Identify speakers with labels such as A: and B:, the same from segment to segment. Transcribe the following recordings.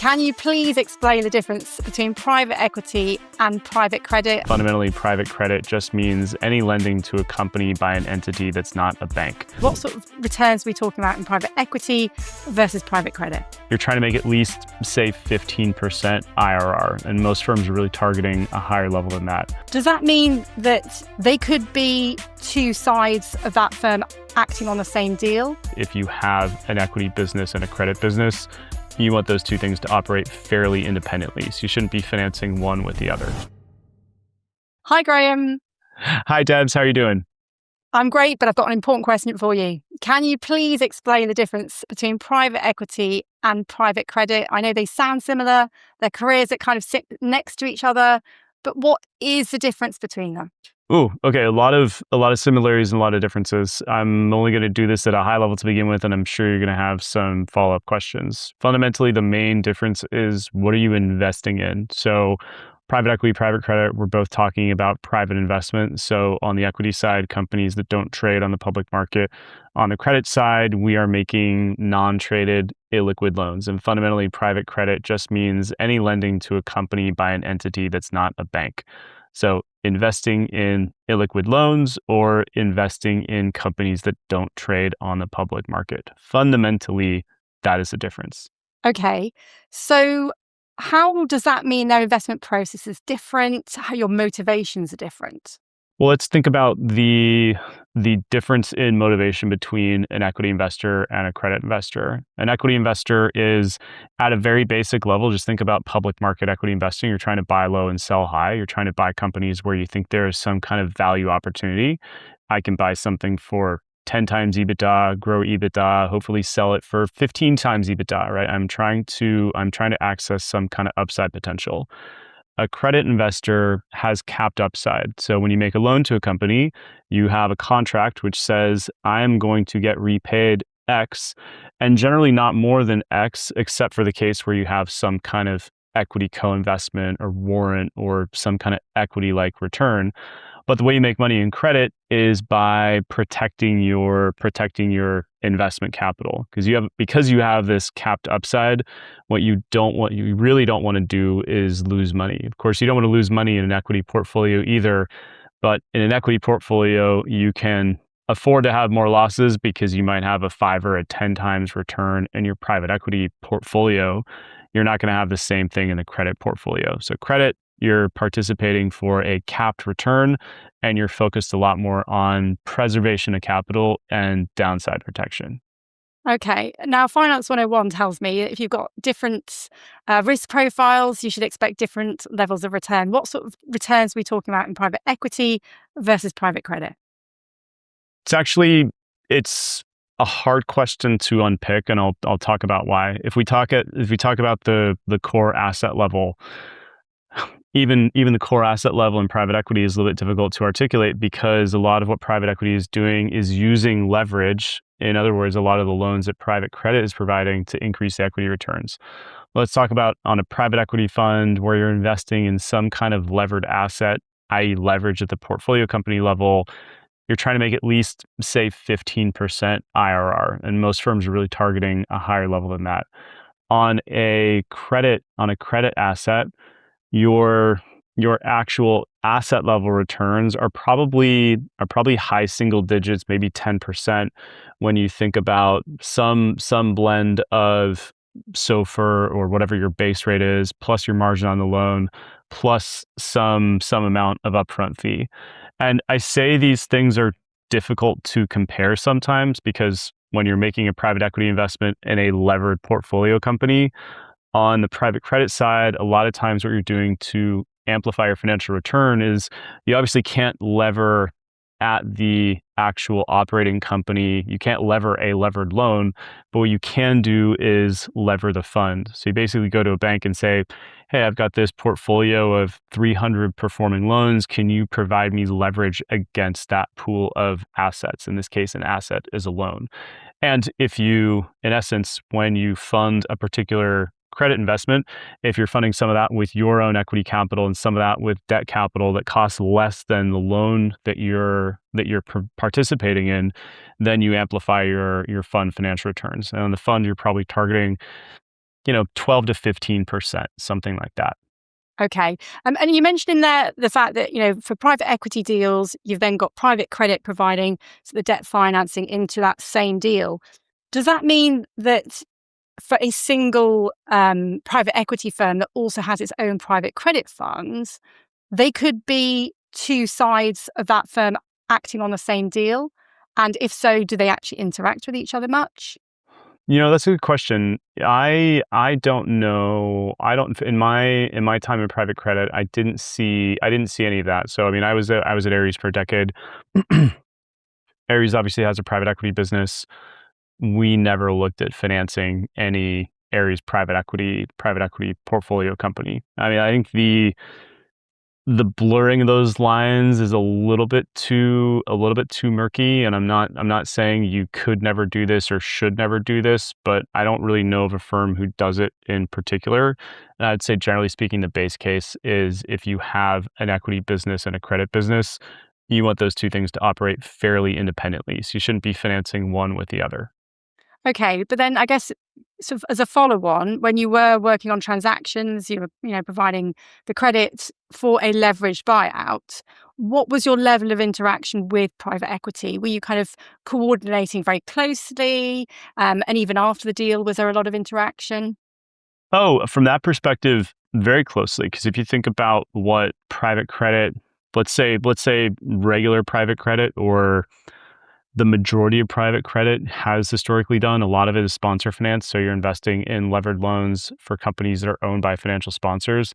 A: Can you please explain the difference between private equity and private credit?
B: Fundamentally, private credit just means any lending to a company by an entity that's not a bank.
A: What sort of returns are we talking about in private equity versus private credit?
B: You're trying to make at least, say, 15% IRR, and most firms are really targeting a higher level than that.
A: Does that mean that they could be two sides of that firm acting on the same deal?
B: If you have an equity business and a credit business, you want those two things to operate fairly independently. So you shouldn't be financing one with the other.
A: Hi, Graham.
B: Hi, Debs. How are you doing?
A: I'm great, but I've got an important question for you. Can you please explain the difference between private equity and private credit? I know they sound similar. They're careers that kind of sit next to each other, but what is the difference between them?
B: Ooh, okay. A lot of similarities and a lot of differences. I'm only going to do this at a high level to begin with, and I'm sure you're going to have some follow-up questions. Fundamentally, the main difference is what are you investing in? So private equity, private credit, we're both talking about private investment. So on the equity side, companies that don't trade on the public market. On the credit side, we are making non-traded, illiquid loans. And fundamentally, private credit just means any lending to a company by an entity that's not a bank. So investing in illiquid loans or investing in companies that don't trade on the public market. Fundamentally, that is the difference.
A: Okay, so how does that mean their investment process is different? How your motivations are different?
B: Well, let's think about the difference in motivation between an equity investor and a credit investor. An equity investor is at a very basic level. Just think about public market equity investing. You're trying to buy low and sell high. You're trying to buy companies where you think there is some kind of value opportunity. I can buy something for 10 times EBITDA, grow EBITDA, hopefully sell it for 15 times EBITDA, right? I'm trying to access some kind of upside potential. A credit investor has capped upside. So when you make a loan to a company, you have a contract which says, I am going to get repaid X, and generally not more than X, except for the case where you have some kind of equity co-investment or warrant or some kind of equity-like return. But the way you make money in credit is by protecting your investment capital. Because you have this capped upside, what you really don't want to do is lose money. Of course, you don't want to lose money in an equity portfolio either, but in an equity portfolio, you can afford to have more losses because you might have a 5 or a 10 times return in your private equity portfolio. You're not going to have the same thing in the credit portfolio. So credit, you're participating for a capped return, and you're focused a lot more on preservation of capital and downside protection.
A: Okay, now Finance 101 tells me if you've got different risk profiles, you should expect different levels of return. What sort of returns are we talking about in private equity versus private credit?
B: It's a hard question to unpick, and I'll talk about why. If we talk about the core asset level, even the core asset level in private equity is a little bit difficult to articulate because a lot of what private equity is doing is using leverage. In other words, a lot of the loans that private credit is providing to increase the equity returns. Let's talk about on a private equity fund where you're investing in some kind of levered asset, i.e. leverage at the portfolio company level. You're trying to make at least, say, 15% IRR, and most firms are really targeting a higher level than that. On a credit asset, your actual asset level returns are probably high single digits, maybe 10% when you think about some blend of SOFR or whatever your base rate is, plus your margin on the loan, plus some amount of upfront fee. And I say these things are difficult to compare sometimes because when you're making a private equity investment in a levered portfolio company, on the private credit side, a lot of times what you're doing to amplify your financial return is you obviously can't lever at the actual operating company. You can't lever a levered loan, but what you can do is lever the fund. So you basically go to a bank and say, hey, I've got this portfolio of 300 performing loans. Can you provide me leverage against that pool of assets? In this case, an asset is a loan. And if you, in essence, when you fund a particular credit investment, if you're funding some of that with your own equity capital and some of that with debt capital that costs less than the loan that you're participating in, then you amplify your fund financial returns. And on the fund, you're probably targeting 12 to 15%, something like that.
A: Okay. And you mentioned in there the fact that, for private equity deals, you've then got private credit providing the debt financing into that same deal. Does that mean that for a single private equity firm that also has its own private credit funds, they could be two sides of that firm acting on the same deal? And if so, do they actually interact with each other much?
B: That's a good question. I don't know. I don't in my time in private credit, I didn't see any of that. So I mean, I was at Ares for a decade. Ares obviously has a private equity business. We never looked at financing any Ares private equity portfolio company. I mean, I think the blurring of those lines is a little bit too murky, and I'm not saying you could never do this or should never do this, but I don't really know of a firm who does it in particular. And I'd say generally speaking, the base case is if you have an equity business and a credit business, you want those two things to operate fairly independently. So you shouldn't be financing one with the other.
A: Okay, but then I guess sort of as a follow-on, when you were working on transactions, you were, providing the credit for a leveraged buyout. What was your level of interaction with private equity? Were you kind of coordinating very closely? And even after the deal, was there a lot of interaction?
B: Oh, from that perspective, very closely. Because if you think about what private credit, let's say regular private credit or the majority of private credit has historically done, a lot of it is sponsor finance. So you're investing in levered loans for companies that are owned by financial sponsors.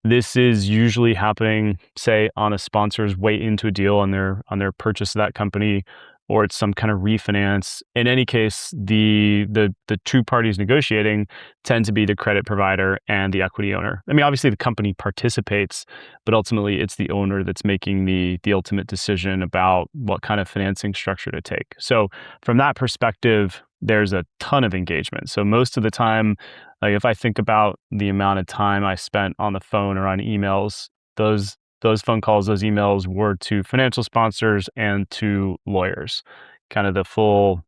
B: This is usually happening, say, on a sponsor's way into a deal on their purchase of that company, or it's some kind of refinance. In any case, the two parties negotiating tend to be the credit provider and the equity owner. I mean, obviously the company participates, but ultimately it's the owner that's making the ultimate decision about what kind of financing structure to take. So from that perspective, there's a ton of engagement. So most of the time, like if I think about the amount of time I spent on the phone or on emails, those phone calls, those emails were to financial sponsors and to lawyers, kind of the full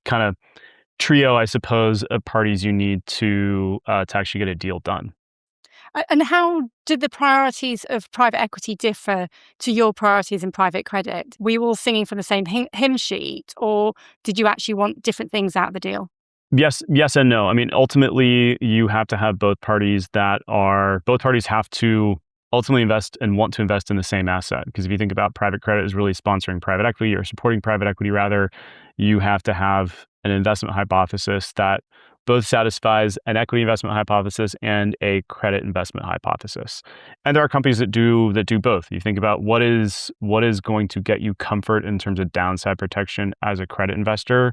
B: kind of trio, I suppose, of parties you need to actually get a deal done.
A: And how did the priorities of private equity differ to your priorities in private credit? Were you all singing from the same hymn sheet, or did you actually want different things out of the deal?
B: Yes and no. I mean, ultimately, you have to have both parties have to ultimately invest and want to invest in the same asset. Because if you think about private credit is really sponsoring private equity or supporting private equity, rather, you have to have an investment hypothesis that both satisfies an equity investment hypothesis and a credit investment hypothesis. And there are companies that do both. You think about what is going to get you comfort in terms of downside protection as a credit investor,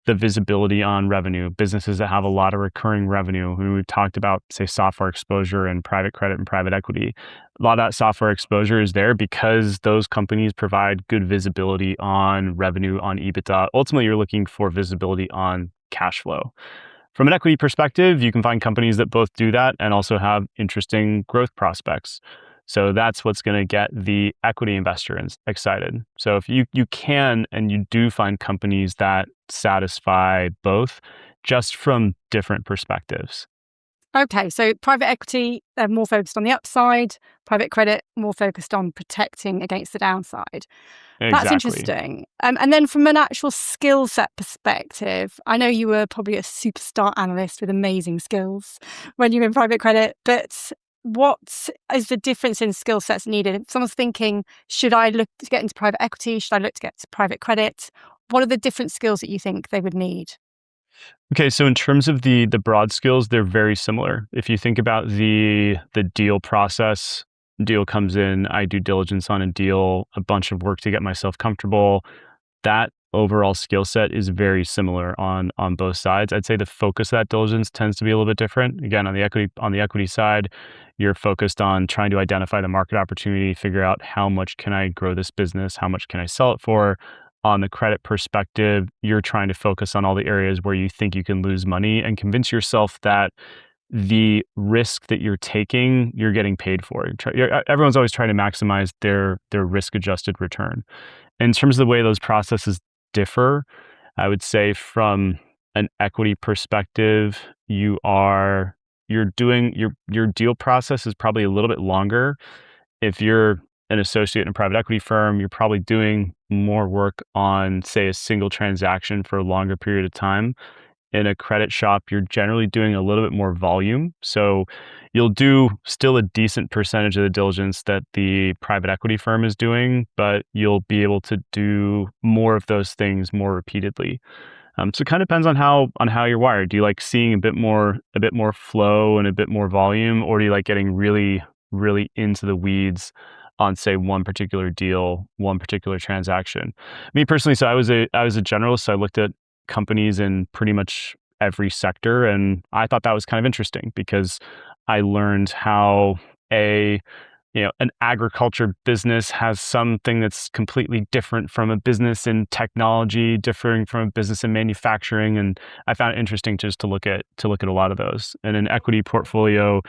B: the visibility on revenue, businesses that have a lot of recurring revenue. When we've talked about, say, software exposure and private credit and private equity, a lot of that software exposure is there because those companies provide good visibility on revenue, on EBITDA. Ultimately, you're looking for visibility on cash flow. From an equity perspective, you can find companies that both do that and also have interesting growth prospects. So that's what's going to get the equity investor excited. So if you can and you do find companies that satisfy both, just from different perspectives.
A: Okay, so private equity, they're more focused on the upside, private credit, more focused on protecting against the downside. That's
B: Exactly.
A: interesting. And then from an actual skill set perspective, I know you were probably a superstar analyst with amazing skills when you were in private credit, but what is the difference in skill sets needed? If someone's thinking, should I look to get into private equity? Should I look to get to private credit? What are the different skills that you think they would need?
B: Okay, so in terms of the broad skills, they're very similar. If you think about the deal process, deal comes in, I do diligence on a deal, a bunch of work to get myself comfortable. That overall skill set is very similar on both sides. I'd say the focus of that diligence tends to be a little bit different. Again, on the equity side, you're focused on trying to identify the market opportunity, figure out how much can I grow this business, how much can I sell it for. On the credit perspective, you're trying to focus on all the areas where you think you can lose money and convince yourself that the risk that you're taking, you're getting paid for. Everyone's always trying to maximize their risk-adjusted return. In terms of the way those processes differ, I would say from an equity perspective, your deal process is probably a little bit longer. If you're an associate in a private equity firm, you're probably doing more work on, say, a single transaction for a longer period of time. In a credit shop, you're generally doing a little bit more volume. So you'll do still a decent percentage of the diligence that the private equity firm is doing, but you'll be able to do more of those things more repeatedly. So it kind of depends on how you're wired. Do you like seeing a bit more flow and a bit more volume, or do you like getting really, really into the weeds on, say, one particular deal, one particular transaction? Me personally, so I was a generalist. So I looked at companies in pretty much every sector, and I thought that was kind of interesting because I learned how a an agriculture business has something that's completely different from a business in technology, differing from a business in manufacturing. And I found it interesting just to look at a lot of those. And an equity portfolio,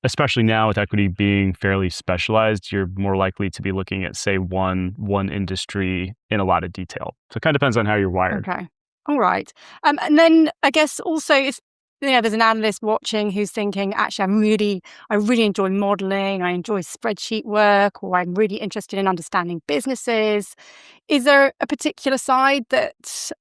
B: especially now with equity being fairly specialized, you're more likely to be looking at, say, one industry in a lot of detail. So it kind of depends on how you're wired.
A: Okay. All right. And then I guess also if there's an analyst watching who's thinking, actually, I really enjoy modeling, I enjoy spreadsheet work, or I'm really interested in understanding businesses. Is there a particular side that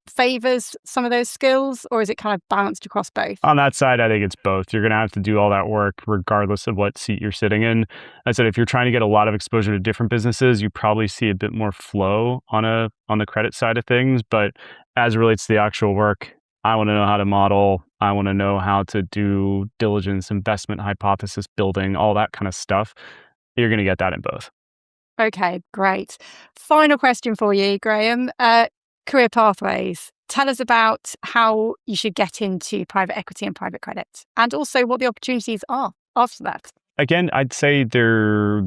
A: favors some of those skills, or is it kind of balanced across both?
B: On that side, I think it's both. You're going to have to do all that work regardless of what seat you're sitting in. I said, if you're trying to get a lot of exposure to different businesses, you probably see a bit more flow on the credit side of things. But as it relates to the actual work, I want to know how to model. I want to know how to do diligence, investment hypothesis building, all that kind of stuff. You're going to get that in both.
A: Okay, great. Final question for you, Graham. Career pathways. Tell us about how you should get into private equity and private credit, and also what the opportunities are after that.
B: Again, I'd say they're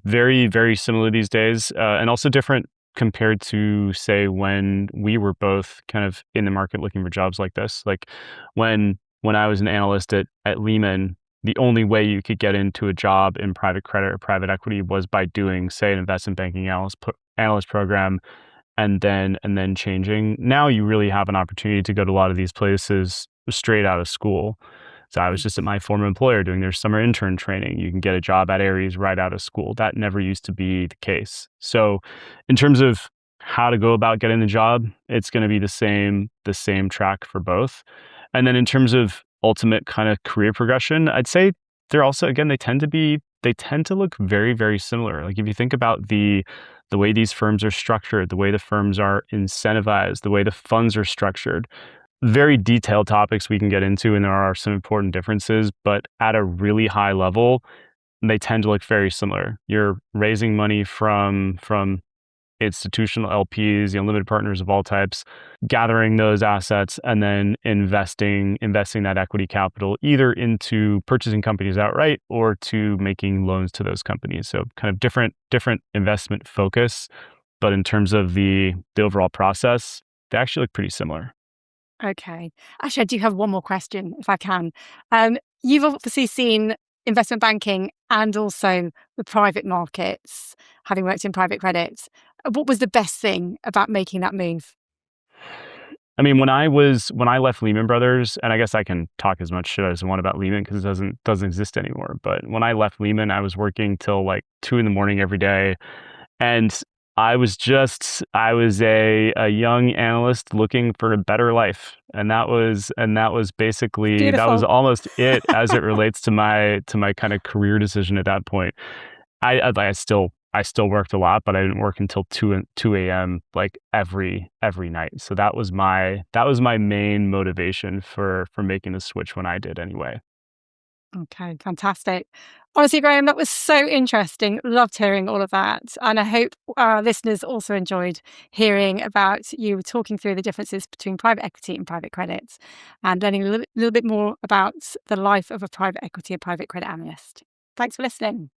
B: very, very similar these days, and also different compared to, say, when we were both kind of in the market looking for jobs like this. Like when I was an analyst at Lehman, the only way you could get into a job in private credit or private equity was by doing, say, an investment banking analyst program, and then changing. Now you really have an opportunity to go to a lot of these places straight out of school. So I was just at my former employer doing their summer intern training. You can get a job at Ares right out of school. That never used to be the case. So in terms of how to go about getting the job, it's going to be the same track for both. And then in terms of ultimate kind of career progression, I'd say they're also, again, they tend to look very, very similar. Like if you think about the way these firms are structured, the way the firms are incentivized, the way the funds are structured, very detailed topics we can get into, and there are some important differences, but at a really high level, they tend to look very similar. You're raising money from institutional LPs, limited partners of all types, gathering those assets and then investing that equity capital either into purchasing companies outright or to making loans to those companies. So kind of different investment focus, but in terms of the overall process, they actually look pretty similar.
A: Okay. Actually, I do have one more question, if I can. You've obviously seen investment banking and also the private markets, having worked in private credit. What was the best thing about making that move?
B: I mean, when I left Lehman Brothers, and I guess I can talk as much shit as I want about Lehman because it doesn't exist anymore. But when I left Lehman, I was working till like 2 a.m. every day, and I was a young analyst looking for a better life, and that was basically
A: Beautiful.
B: that was almost it as it relates to my kind of career decision at that point. I still worked a lot, but I didn't work until 2 a.m. like every night. So that was my main motivation for making the switch when I did anyway.
A: Okay, fantastic. Honestly, Graham, that was so interesting. Loved hearing all of that. And I hope our listeners also enjoyed hearing about you talking through the differences between private equity and private credit and learning a little bit more about the life of a private equity and private credit analyst. Thanks for listening.